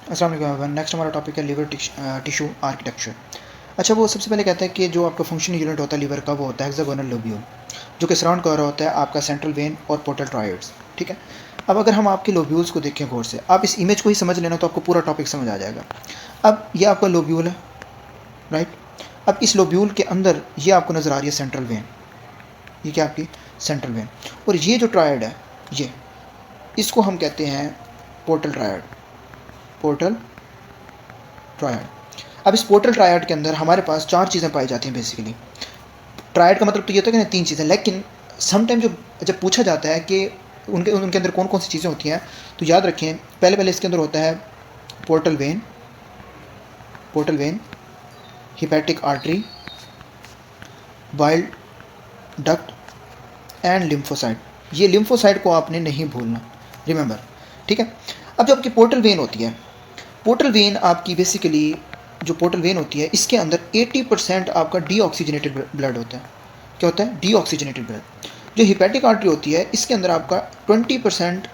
अस्सलाम वालेकुम। नेक्स्ट हमारा टॉपिक है लीवर टिश्यू आर्किटेक्चर। अच्छा, वो सबसे पहले कहता है कि जो आपका फंक्शनल यूनिट होता है लीवर का, वो होता है हेक्सागोनल लोब्यूल, जो कि सराउंड कर रहा होता है आपका सेंट्रल वेन और पोर्टल ट्रायड्स। ठीक है। अब अगर हम आपके लोब्यूल्स को देखें गौर से, आप इस इमेज को ही समझ लेना तो आपको पूरा टॉपिक समझ आ जाएगा। अब ये आपका लोब्यूल है, राइट। अब इस लोब्यूल के अंदर ये आपको नज़र आ रही है सेंट्रल वेन, ये क्या आपकी सेंट्रल वेन। और ये जो ट्रायड है, ये इसको हम कहते हैं पोर्टल ट्रायड, पोर्टल ट्रायड। अब इस पोर्टल ट्रायड के अंदर हमारे पास चार चीज़ें पाई जाती हैं बेसिकली। ट्रायड का मतलब तो ये होता है कि तीन चीज़ें, लेकिन समटाइम जब पूछा जाता है कि उनके उनके अंदर कौन कौन सी चीज़ें होती हैं, तो याद रखें पहले इसके अंदर होता है portal vein, hepatic artery, bile duct and lymphocyte. ये लिम्फोसाइट को आपने नहीं भूलना, रिमेंबर। ठीक है। अब जो आपकी पोर्टल वेन होती है, पोर्टल वेन आपकी बेसिकली जो पोर्टल वेन होती है, इसके अंदर 80% आपका डीऑक्सीजनेटेड ब्लड होता है। क्या होता है? Deoxygenated blood. जो हिपैटिक आर्टरी होती है, इसके अंदर आपका 20%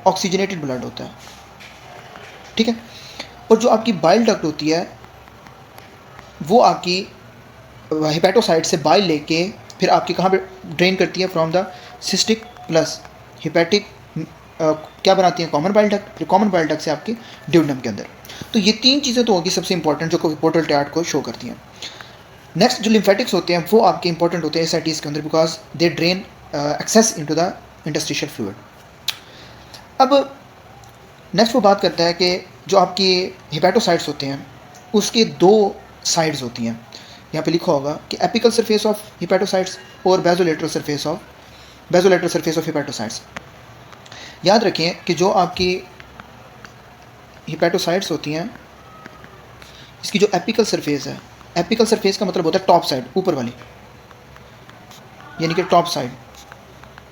ऑक्सीजनेटेड ब्लड होता है। ठीक है। और जो आपकी बाइल डक्ट होती है, वो आपकी हिपैटोसाइट से बाइल लेके फिर आपकी कहाँ पे ड्रेन करती है? From the cystic plus hepatic क्या बनाती हैं? Common bile duct. फिर कॉमन बाइल डक्ट से आपकी ड्यूडेनम के अंदर। तो ये तीन चीज़ें तो होगी सबसे इंपॉर्टेंट जो पोर्टल ट्रायड को शो करती हैं। नेक्स्ट जो लिम्फेटिक्स होते हैं वो आपके इंपॉर्टेंट होते हैं एसआईटीज़ के अंदर, because they drain excess into the interstitial fluid. अब नेक्स्ट वो बात करता है कि जो आपकी हिपैटोसाइट्स होते हैं उसके दो साइड्स होती हैं। यहाँ पे लिखा होगा कि एपिकल सरफेस ऑफ हिपैटोसाइट्स और बेसोलेटरल सरफेस ऑफ हिपैटोसाइट्स। याद रखें कि जो आपकी हिपैटोसाइट्स होती हैं, इसकी जो एपिकल सरफेस है, एपिकल सरफेस का मतलब होता है टॉप साइड, ऊपर वाली, यानी कि टॉप साइड।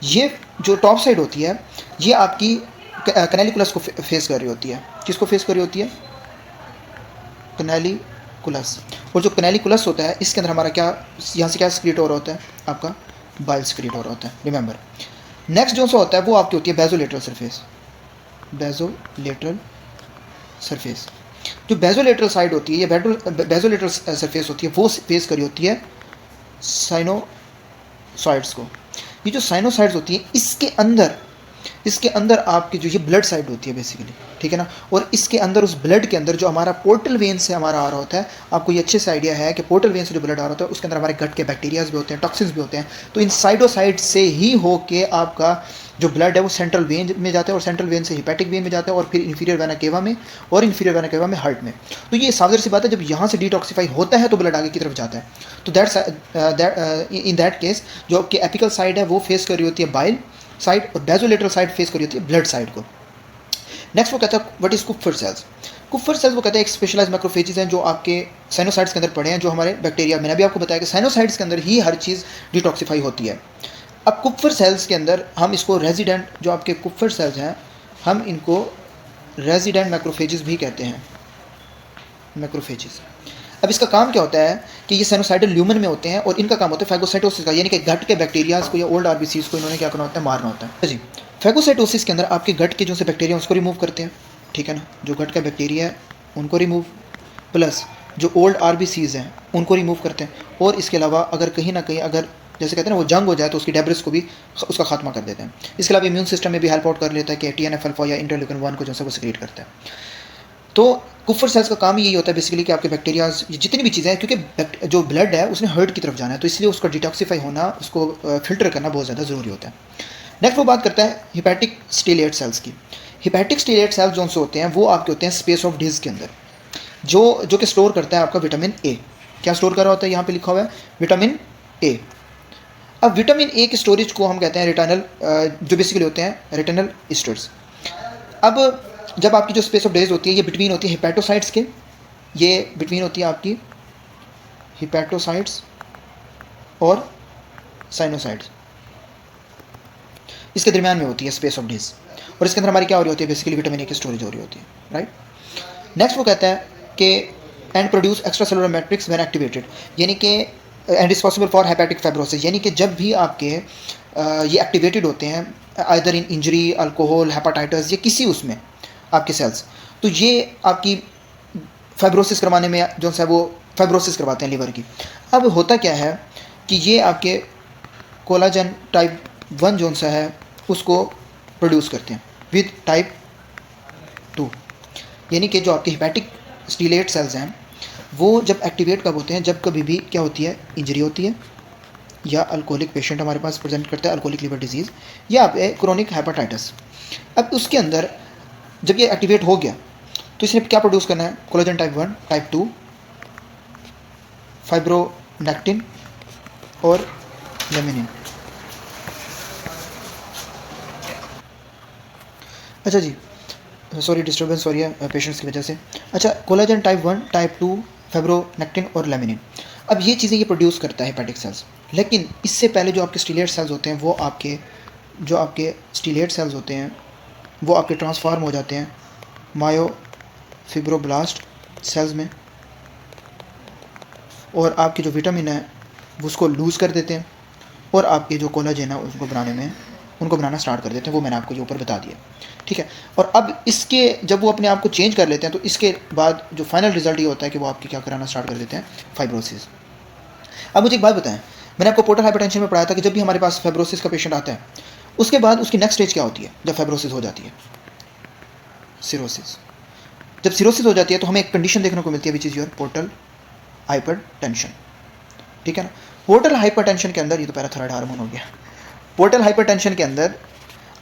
ये जो टॉप साइड होती है, ये आपकी कैनालिकुलस को फेस कर रही होती है। किसको फेस कर रही होती है? कैनालिकुलस। और जो कैनालिकुलस होता है, इसके अंदर हमारा क्या, यहाँ से क्या स्क्रीट हो रहा होता है? आपका बाइल स्क्रीट हो रहा होता है, रिमेंबर। नेक्स्ट जो सा होता है वो आपकी होती है बेसोलेटरल सरफेस। बेसोलेटरल सरफेस, जो बेसोलेटरल साइड होती है, ये बेसोलेटरल सरफेस होती है, वो फेस करी होती है साइनोसॉइड्स को। ये जो साइनोसॉइड्स होती है, इसके अंदर आपकी जो ये ब्लड साइड होती है बेसिकली, ठीक है ना। और इसके अंदर, उस ब्लड के अंदर जो हमारा पोर्टल वेन से हमारा आ रहा होता है, आपको ये अच्छे से आइडिया है कि पोर्टल वेन से जो ब्लड आ रहा होता है उसके अंदर हमारे गट के बैक्टीरियाज भी होते हैं, टॉक्सिन्स भी होते हैं। तो इन साइडोसाइड से ही हो के आपका जो ब्लड है वो सेंट्रल वेन में जाता है, और सेंट्रल वेन से हिपैटिक वेन में जाता है, और फिर इन्फीरियर वेना केवा में, और इन्फीरियर वेना केवा में हार्ट में। तो ये सावधान सी बात है, जब यहाँ से डिटॉक्सीफाई होता है तो ब्लड आगे की तरफ जाता है। तो इन दैट केस जो आपकी एपिकल साइड है वो फेस कर रही होती है बाइल साइड, और बेसोलेटरल साइड फेस करी होती है ब्लड साइड को। नेक्स्ट वो कहता है व्हाट इज कुप्फर सेल्स। कुप्फर सेल्स वो कहता है एक स्पेशलाइज मैक्रोफेजेस हैं जो आपके साइनोसाइड्स के अंदर पड़े हैं, जो हमारे बैक्टीरिया, मैंने अभी आपको बताया कि साइनोसाइड्स के अंदर ही हर चीज़ डिटॉक्सीफाई होती है। अब कुप्फर सेल्स के अंदर हम इसको रेजिडेंट, जो आपके कुप्फर सेल्स हैं, हम इनको रेजिडेंट मैक्रोफेजेस भी कहते हैं, मैक्रोफेजेस। अब इसका काम क्या होता है कि ये साइनोसाइडल ल्यूमन में होते हैं, और इनका काम होता है फैगोसाइटोसिस का, यानी कि गट के बैक्टीरियाज को या ओल्ड आरबीसीज को इन्होंने क्या करना होता है? मारना होता है जी। फैगोसाइटोसिस के अंदर आपके गट के जो से बैक्टीरिया उसको रिमूव करते हैं, ठीक है ना। जो गट का बैक्टीरिया है उनको रिमूव, प्लस जो ओल्ड आरबीसीज हैं उनको रिमूव करते हैं। और इसके अलावा अगर कहीं ना कहीं, अगर जैसे कहते हैं ना, वो जंग हो जाए तो उसकी डेब्रिस को भी, उसका खात्मा कर देते हैं। इसके अलावा इम्यून सिस्टम में भी हेल्प आउट कर लेता है कि TNF अल्फा या इंटरल्यूकिन 1 को जो है वो सिक्रीट करता है। तो कुप्फर सेल्स का काम यही होता है बेसिकली कि आपके बैक्टीरियाज, जितनी भी चीज़ें हैं, क्योंकि जो ब्लड है उसने हार्ट की तरफ जाना है, तो इसलिए उसका डिटॉक्सीफाई होना, उसको फिल्टर करना बहुत ज़्यादा ज़रूरी होता है। नेक्स्ट वो बात करता है हिपैटिक स्टीलेट सेल्स की। हिपैटिक स्टीलेट सेल्स जो से होते हैं वो आपके होते हैं स्पेस ऑफ डिज के अंदर, जो कि स्टोर करता है आपका विटामिन ए। क्या स्टोर कर रहा होता है? यहाँ पे लिखा हुआ है विटामिन ए। अब विटामिन ए की स्टोरेज को हम कहते हैं रिटर्नल, जो बेसिकली होते हैं रिटर्नल ईस्टर्स। अब जब आपकी जो स्पेस ऑफ डेज होती है, ये बिटवीन होती है हिपैटोसाइट्स के, ये बिटवीन होती है आपकी हिपैटोसाइट्स और साइनोसाइट्स, इसके दरमियान में होती है स्पेस ऑफ डेज। और इसके अंदर हमारी क्या हो रही होती है? बेसिकली विटामिन ए की स्टोरेज हो रही होती है, राइट। नेक्स्ट वो कहता है कि and produce extra cellular matrix when activated, यानी कि and is possible for hepatic fibrosis, यानी कि जब भी आपके ये एक्टिवेटेड होते हैं either in injury, alcohol, hepatitis, या किसी उसमें, आपके सेल्स, तो ये आपकी फाइब्रोसिस करवाने में जो है वो फाइब्रोसिस करवाते हैं लीवर की। अब होता क्या है कि ये आपके कोलाजन टाइप 1 जो सा है उसको प्रोड्यूस करते हैं विद टाइप 2, यानी कि जो आपके हेपेटिक स्टीलेट सेल्स हैं वो जब एक्टिवेट कब होते हैं, जब कभी भी क्या होती है, इंजरी होती है, या अल्कोहलिक पेशेंट हमारे पास प्रेजेंट करता है अल्कोहलिक लिवर डिजीज़, या आप क्रोनिक हेपेटाइटिस। अब उसके अंदर जब ये एक्टिवेट हो गया तो इसने क्या प्रोड्यूस करना है, कोलाजन टाइप 1, टाइप 2, फाइब्रोनेक्टिन और लेमिनिन। अच्छा जी, सॉरी डिस्टर्बेंस हो रही है पेशेंट्स की वजह से। अच्छा, कोलाजन टाइप 1, टाइप 2, फाइब्रोनेक्टिन और लेमिनिन, अब ये चीज़ें ये प्रोड्यूस करता है हेपेटिक सेल्स। लेकिन इससे पहले जो आपके स्टीलेट सेल्स होते हैं वो आपके जो आपके स्टीलेट सेल्स होते हैं वो आपके ट्रांसफॉर्म हो जाते हैं मायोफिब्रोब्लास्ट सेल्स में, और आपके जो विटामिन है वो उसको लूज़ कर देते हैं, और आपके जो कोलाजन है उनको बनाना स्टार्ट कर देते हैं। वो मैंने आपको ये ऊपर बता दिया, ठीक है। और अब इसके जब वो अपने आप को चेंज कर लेते हैं तो इसके बाद जो फाइनल रिजल्ट ये होता है कि वो आपके क्या कराना स्टार्ट कर देते हैं, फाइब्रोसिस। अब मुझे एक बात बताएं, मैंने आपको पोर्टल हाइपरटेंशन में पढ़ाया था कि जब भी हमारे पास फाइब्रोसिस का पेशेंट आता है उसके बाद उसकी नेक्स्ट स्टेज क्या होती है, जब फाइब्रोसिस हो जाती है, सिरोसिस। जब सिरोसिस हो जाती है तो हमें एक कंडीशन देखने को मिलती है which is your portal hypertension, ठीक है ना। पोर्टल हाइपरटेंशन के अंदर, ये तो पैराथायरॉयड हार्मोन हो गया, पोर्टल हाइपरटेंशन के अंदर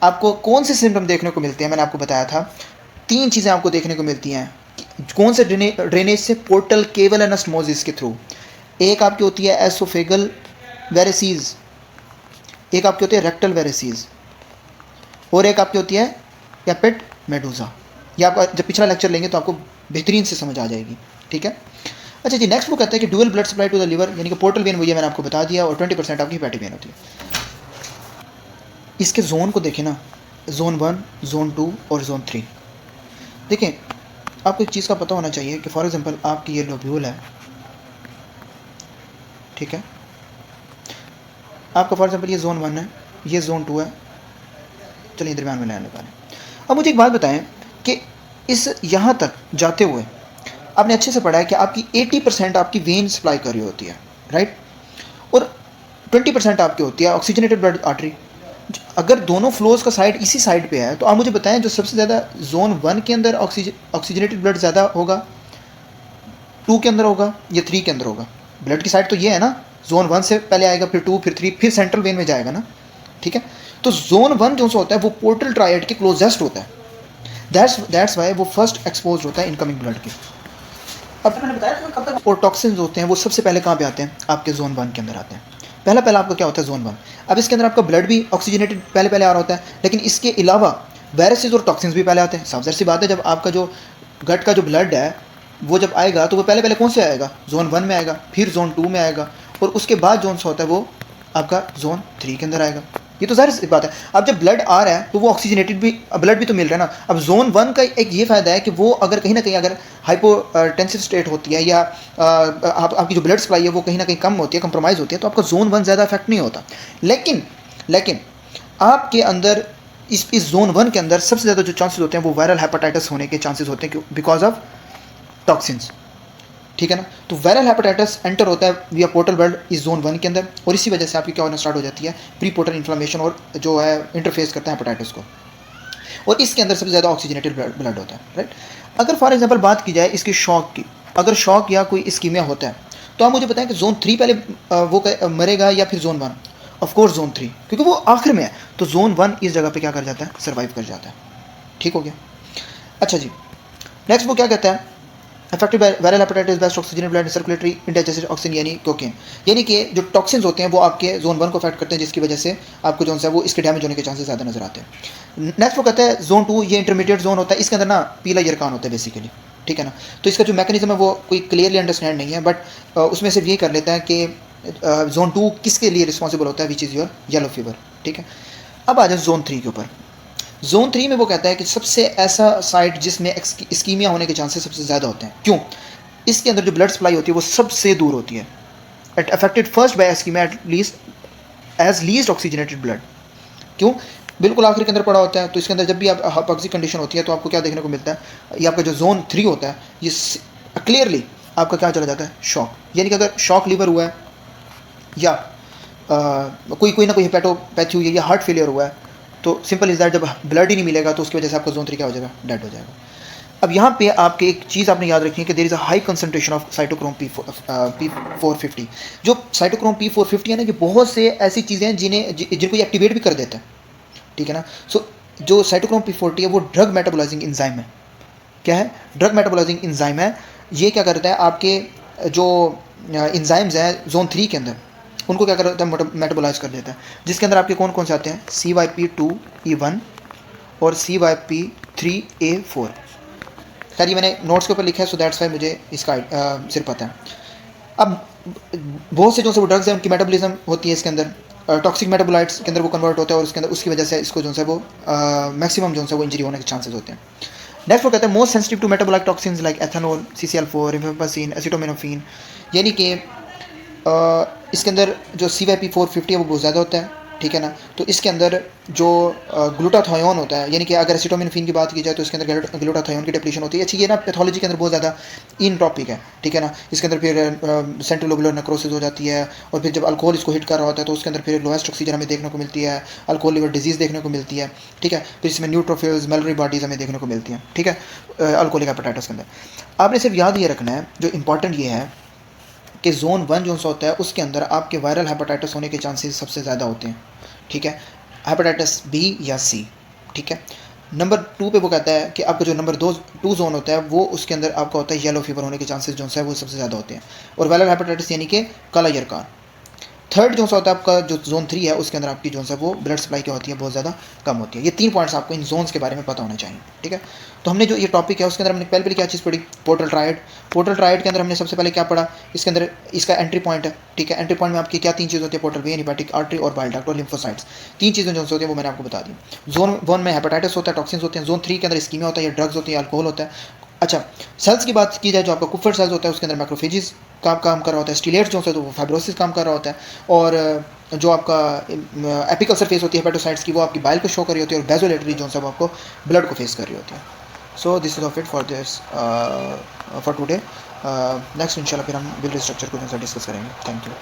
आपको कौन से सिम्टम देखने को मिलते हैं, मैंने आपको बताया था 3 चीज़ें आपको देखने को मिलती हैं। कौन से ड्रेनेज से, पोर्टल केवल एनास्मोसिस के थ्रू। एक आपकी होती है एसोफेगल वेरेसीज, एक आपकी होती है रेक्टल वेरेसीज, और एक आपकी होती है कैपेट मेडूजा। ये आपका जब पिछला लेक्चर लेंगे तो आपको बेहतरीन से समझ आ जाएगी, ठीक है। अच्छा जी, नेक्स्ट वो कहता है कि dual blood supply to the liver, यानी कि पोर्टल वेन, वो ये मैंने आपको बता दिया, और 20% आपकी हेपेटिक वेन होती है। इसके जोन को देखें ना, जोन 1, जोन 2 और जोन 3। देखें, आपको एक चीज़ का पता होना चाहिए कि फॉर एग्जांपल आपकी ये लोब्यूल है, ठीक है, आपका फॉर एग्जांपल ये जोन 1 है, ये जोन 2 है, चलिए दरम्यान में लाइन लगा लें। अब मुझे एक बात बताएं कि इस यहाँ तक जाते हुए आपने अच्छे से पढ़ा है कि आपकी 80% आपकी वेन सप्लाई कर रही होती है, राइट, और 20% आपकी होती है ऑक्सीजनेटेड ब्लड आर्टरी। अगर दोनों फ्लोज का साइड इसी साइड पे है तो आप मुझे बताएं जो सबसे ज़्यादा जोन 1 के अंदर ऑक्सीजनेटेड ब्लड ज़्यादा होगा, 2 के अंदर होगा या 3 के अंदर होगा। ब्लड की साइड तो ये है ना, जोन 1 से पहले आएगा, फिर 2, फिर 3, फिर सेंट्रल वेन में जाएगा ना, ठीक है। तो जोन 1 जो सा होता है वो पोर्टल ट्रायड के क्लोजेस्ट होता है, दैट्स वाई वो फर्स्ट एक्सपोज होता है इनकमिंग ब्लड के। अब मैंने बताया था कब तक, और टॉक्सिन्स होते हैं वो सबसे पहले कहाँ पे आते हैं, आपके जोन 1 के अंदर आते हैं। पहला आपका क्या होता है, जोन 1। अब इसके अंदर आपका ब्लड भी ऑक्सीजनेटेड पहले आ रहा होता है, लेकिन इसके अलावा वायरसेस और टॉक्सिन्स भी पहले आते हैं। साफ सी बात है, जब आपका जो गट का जो ब्लड है वो जब आएगा तो वो पहले कौन से आएगा, जोन 1 में आएगा, फिर जोन 2 में आएगा, और उसके बाद जोन सा होता है वो आपका जोन 3 के अंदर आएगा। ये तो जाहिर सी बात है। अब जब ब्लड आ रहा है तो वो ऑक्सीजनेटेड भी ब्लड भी तो मिल रहा है ना। अब जोन 1 का एक ये फ़ायदा है कि वो अगर कहीं ना कहीं अगर हाइपोटेंसिव स्टेट होती है या आपकी जो ब्लड सप्लाई है वो कहीं ना कहीं कम होती है, कंप्रोमाइज़ होती है, तो आपका जोन 1 ज़्यादा इफेक्ट नहीं होता। लेकिन आपके अंदर इस जोन 1 के अंदर सबसे ज़्यादा जो चांसेस होते हैं वो वायरल हेपेटाइटिस होने के चांसेस होते हैं, बिकॉज ऑफ टॉक्सिन्स, ठीक है ना। तो वायरल हेपेटाइटिस एंटर होता है विया पोर्टल ब्लड इस जोन 1 के अंदर, और इसी वजह से आपकी क्या होना स्टार्ट हो जाती है, प्री पोर्टल इन्फ्लेमेशन, और जो है इंटरफेस करता है हेपेटाइटिस को, और इसके अंदर सबसे ज़्यादा ऑक्सीजनेटेड ब्लड होता है, राइट। अगर फॉर एग्जांपल बात की जाए इसकी शॉक की, अगर शॉक या कोई इस्कीमिया होता है तो आप मुझे बताएं कि जोन 3 पहले वो मरेगा या फिर जोन 1? ऑफकोर्स जोन 3, क्योंकि वो आखिर में है, तो जोन 1 इस जगह पे क्या कर जाता है, सर्वाइव कर जाता है, ठीक हो गया। अच्छा जी, नेक्स्ट वो क्या कहता है, affected by viral hepatitis best oxygen blood circulatory indigested oxygen यानी कोकेन, यानी कि जो टॉक्सिन्स होते हैं वो आपके जोन 1 को अफेक्ट करते हैं, जिसकी वजह से आपको जो है वो इसके डैमेज होने के चांसेस ज़्यादा नजर आते हैं। नेक्स्ट वो कहता है जोन 2, ये इंटरमीडिएट जोन होता है, इसके अंदर ना पीला यरकान होता है बेसिकली, ठीक है ना। तो इसका जो मैकेनिज्म है वो कोई क्लियरली अंडरस्टैंड नहीं है, बट उसमें सिर्फ ये कर लेता है कि जोन 2 किसके लिए रिस्पॉन्सिबल होता है, which is your yellow fever, ठीक है। अब आ जाए जोन 3 के ऊपर। जोन 3 में वो कहता है कि सबसे ऐसा साइट जिसमें इस्कीमिया होने के चांसेस सबसे ज़्यादा होते हैं। क्यों? इसके अंदर जो ब्लड सप्लाई होती है वो सबसे दूर होती है, affected first by ischemia at least as least oxygenated blood. क्यों? बिल्कुल आखिर के अंदर पड़ा होता है। तो इसके अंदर जब भी आप हाइपोक्सिक कंडीशन होती है तो आपको क्या देखने को मिलता है, ये आपका जो ज़ोन 3 होता है ये क्लियरली आपका क्या चला जाता है, शॉक। यानी कि अगर शॉक लीवर हुआ है या कोई ना कोई हेपेटोपैथी हुई है या हार्ट फेलियर हुआ है, तो सिंपल इज़ दैट जब ब्लड ही नहीं मिलेगा तो उसकी वजह से आपका ज़ोन 3 क्या हो जाएगा, डेड हो जाएगा। अब यहाँ पे आपके एक चीज़ आपने याद रखनी है कि there is a high concentration of cytochrome P450। जो साइटोक्रोम P450 है ना, ये बहुत से ऐसी चीज़ें हैं जिनको ये एक्टिवेट भी कर देता है, ठीक है ना। सो जो साइटोक्रोम P40 है वो ड्रग मेटाबोलाइजिंग एंजाइम है। क्या है, ड्रग मेटाबोलाइजिंग एंजाइम है। ये क्या करता है, आपके जो एंजाइम्स हैं जोन 3 के अंदर उनको क्या करता है, मेटाबोलाइज कर देता है, जिसके अंदर आपके कौन कौन से आते हैं, CYP2E1 और CYP3A4। खैर ये मैंने नोट्स के ऊपर लिखा है, सो दैट्स वाई मुझे इसका सिर्फ पता है। अब बहुत से जो से वो ड्रग्स हैं उनकी मेटाबॉलिज्म होती है इसके अंदर, टॉक्सिक मेटाबोलाइट्स के अंदर वो कन्वर्ट होता है और उसके अंदर उसकी वजह से इसको जो है वो मैक्सिमम जो है वो इंजरी होने के चांसेस होते हैं। नेक्स्ट वो कहते हैं most sensitive to metabolic toxins like ethanol, CCl4, rifampicin, acetaminophen. यानी कि इसके अंदर जो CYP450 है वो बहुत ज़्यादा होता है, ठीक है ना। तो इसके अंदर जो ग्लूटाथायोन होता है, यानी कि अगर एसिटामिनोफेन की बात की जाए तो इसके अंदर ग्लूटाथायोन की डिप्लीशन होती है। अच्छी ये ना पैथोलॉजी के अंदर बहुत ज़्यादा इन टॉपिक है, ठीक है ना। इसके अंदर फिर सेंट्रल लोबुलर नेक्रोसिस हो जाती है, और फिर जब अल्कोहल इसको हिट कर रहा होता है तो उसके अंदर फिर लोएस्ट ऑक्सीजन हमें देखने को मिलती है, अल्कोहल लिवर डिजीज़ देखने को मिलती है, ठीक है। फिर इसमें न्यूट्रोफिल्स, मेलरी बॉडीज़ हमें देखने को मिलती हैं, ठीक है, अल्कोहलिक हेपेटाइटिस के अंदर। आपने सिर्फ याद ये रखना है, जो इंपॉर्टेंट ये है कि जोन 1 जो होता है उसके अंदर आपके वायरल हेपेटाइटिस होने के चांसेस सबसे ज़्यादा होते हैं, ठीक है, हेपेटाइटिस बी या सी, ठीक है। नंबर 2 पे वो कहता है कि आपका जो नंबर 2 जोन होता है वो उसके अंदर आपका होता है येलो फीवर होने के चांसेस जो है वो सबसे ज़्यादा होते हैं, और वायरल हेपेटाइटिस यानी कि काला यरकान। थर्ड जो होता है आपका जो जोन 3 है उसके अंदर आपकी जो है वो ब्लड सप्लाई क्या होती है, बहुत ज़्यादा कम होती है। ये 3 पॉइंट्स आपको इन जोन्स के बारे में पता होने चाहिए, ठीक है। तो हमने जो ये टॉपिक है उसके अंदर हमने पहले क्या चीज़ पढ़ी, पोर्टल ट्रायड। पोर्टल ट्रायड के अंदर हमने सबसे पहले क्या पढ़ा, इसके अंदर इसका एंट्री पॉइंट है, ठीक है। एंट्री पॉइंट में आपकी क्या 3 चीज़ होती है, पोर्टल वेन, हेपेटिक आर्टरी और बाइल डक्ट और लिम्फोसाइट्स। 3 चीज़ें जो होती है वो मैंने आपको बता दी। जोन 1 में हेपेटाइटिस होता है, टॉक्सिन्स होते हैं। जोन 3 के अंदर स्कीमिया होता है, या ड्रग्स होती है, अल्कोहल होता है। अच्छा, सेल्स की बात की जाए, जो आपका कुफर सेल्स होता है उसके अंदर मैक्रोफेजेस काम कर रहा होता है, स्टीलेट्स जो है तो वो फाइब्रोसिस काम कर रहा होता है, और जो आपका एपिकल सरफेस होती है हेपेटोसाइट्स की वो आपकी बाइल को शो कर रही होती है, और बेजोलेटरी जो है वो आपको ब्लड को फेस कर रही होती है। So this is of it for this for today. Next इंशाल्लाह फिर हम बिल स्ट्रक्चर को जो है डिस्कस करेंगे। Thank you.